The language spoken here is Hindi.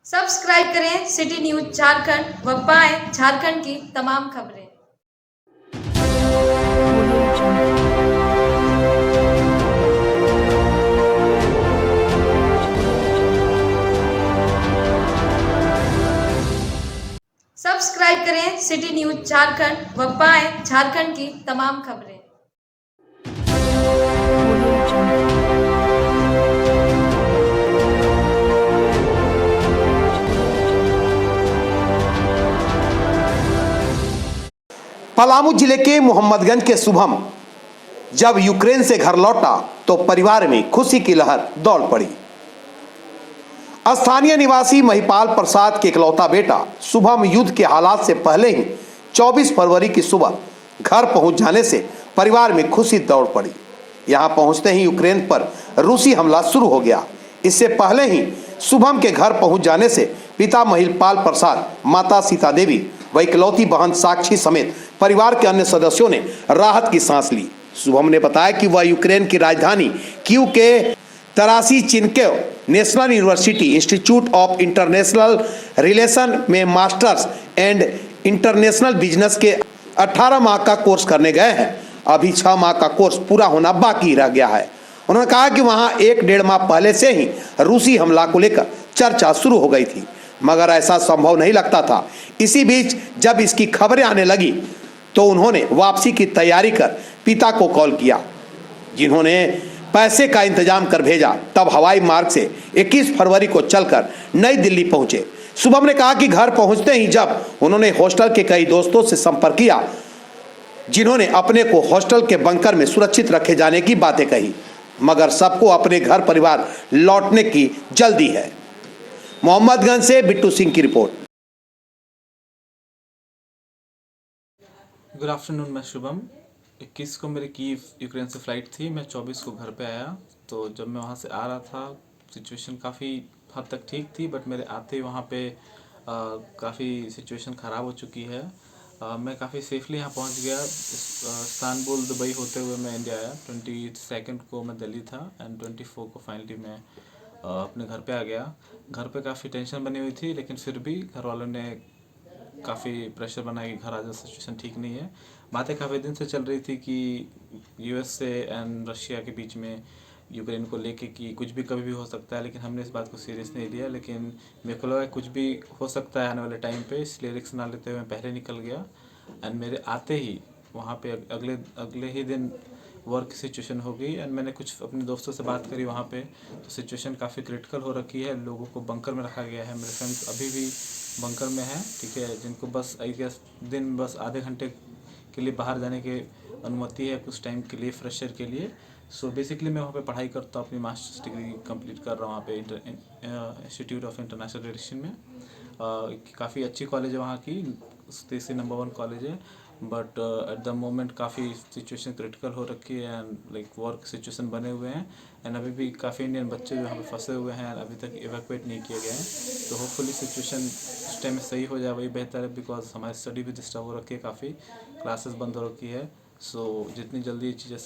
सब्सक्राइब करें सिटी न्यूज झारखंड व पाएं झारखंड की तमाम खबरें। सब्सक्राइब करें सिटी न्यूज झारखंड व पाएं झारखंड की तमाम खबरें। पलामू जिले के मोहम्मदगंज के शुभम जब यूक्रेन से घर लौटा तो परिवार में खुशी की लहर दौड़ पड़ी। स्थानीय निवासी महिपाल प्रसाद के इकलौता बेटा शुभम युद्ध के हालात से पहले ही 24 फरवरी की सुबह घर पहुंच जाने से परिवार में खुशी दौड़ पड़ी। यहां पहुंचते ही यूक्रेन पर रूसी हमला शुरू हो गया। इससे पहले ही शुभम के घर पहुंच जाने से पिता महिपाल प्रसाद, माता सीता देवी व इकलौती बहन साक्षी समेत परिवार के अन्य सदस्यों ने राहत की सांस ली। शुभम ने बताया कि वह यूक्रेन की राजधानी कीव के Taras Shevchenko National University Institute of International Relation में मास्टर्स एंड इंटरनेशनल बिजनेस के 18 माह का कोर्स करने गए हैं। अभी 6 माह का कोर्स पूरा होना बाकी रह गया है। उन्होंने कहा कि वहां 1-1.5 माह पहले से ही रूसी हमला को लेकर चर्चा शुरू हो गई थी, मगर ऐसा संभव नहीं लगता था। इसी बीच जब इसकी खबरें आने लगी तो उन्होंने वापसी की तैयारी कर पिता को कॉल किया, जिन्होंने पैसे का इंतजाम कर भेजा। तब हवाई मार्ग से 21 फरवरी को चलकर नई दिल्ली पहुंचे। शुभम ने कहा कि घर पहुंचते ही जब उन्होंने हॉस्टल के कई दोस्तों से संपर्क किया, जिन्होंने अपने को हॉस्टल के बंकर में सुरक्षित रखे जाने की बातें कही, मगर सबको अपने घर परिवार लौटने की जल्दी है। मोहम्मदगंज से बिट्टू सिंह की रिपोर्ट। गुड आफ्टरनून, मैं शुभम। 21 को मेरी कीव यूक्रेन से फ़्लाइट थी। मैं 24 को घर पे आया। तो जब मैं वहाँ से आ रहा था, सिचुएशन काफ़ी हद तक ठीक थी, बट मेरे आते ही वहाँ पे काफ़ी सिचुएशन ख़राब हो चुकी है। मैं काफ़ी सेफली यहाँ पहुँच गया। इस्तांबुल, दुबई होते हुए मैं इंडिया आया। 22 को मैं दिल्ली था एंड 24 को फाइनली मैं अपने घर पे आ गया। घर पे काफ़ी टेंशन बनी हुई थी, लेकिन फिर भी घर वालों ने काफ़ी प्रेशर बनाया कि घर आ जाओ, सिचुएशन ठीक नहीं है। बातें काफ़ी दिन से चल रही थी कि यूएसए एंड रशिया के बीच में यूक्रेन को लेके कि कुछ भी कभी भी हो सकता है, लेकिन हमने इस बात को सीरियस नहीं लिया। लेकिन मेरे को लगा कुछ भी हो सकता है आने वाले टाइम पे, इसलिए रिस्क ना लेते हुए मैं पहले निकल गया। एंड मेरे आते ही वहाँ पे अगले ही दिन वर्क की सिचुएशन हो गई एंड मैंने कुछ अपने दोस्तों से बात करी वहाँ पे, तो सिचुएशन काफ़ी क्रिटिकल हो रखी है। लोगों को बंकर में रखा गया है। मेरे फ्रेंड्स अभी भी बंकर में हैं, ठीक है, जिनको बस आई गेस दिन बस आधे घंटे के लिए बाहर जाने की अनुमति है कुछ टाइम के लिए, फ्रेशर के लिए। सो बेसिकली मैं वहाँ पे पढ़ाई करता हूँ, अपनी मास्टर्स डिग्री कंप्लीट कर रहा हूँ वहाँ पे इंस्टीट्यूट ऑफ इंटरनेशनल रिलेशन में। काफ़ी अच्छी कॉलेज है वहाँ की, देश नंबर 1 कॉलेज है। बट एट द मोमेंट काफ़ी सिचुएशन क्रिटिकल हो रखी है एंड लाइक वर्क सिचुएशन बने हुए हैं एंड अभी भी काफ़ी इंडियन बच्चे जो यहाँ पे फंसे हुए हैं, अभी तक इवैक्यूएट नहीं किए गए हैं। तो होपफुली सिचुएशन उस टाइम में सही हो जाए, वही बेहतर है, बिकॉज हमारी स्टडी भी डिस्टर्ब हो रखी है, काफ़ी क्लासेस बंद हो रखी है। सो जितनी जल्दी ये चीज़ें सही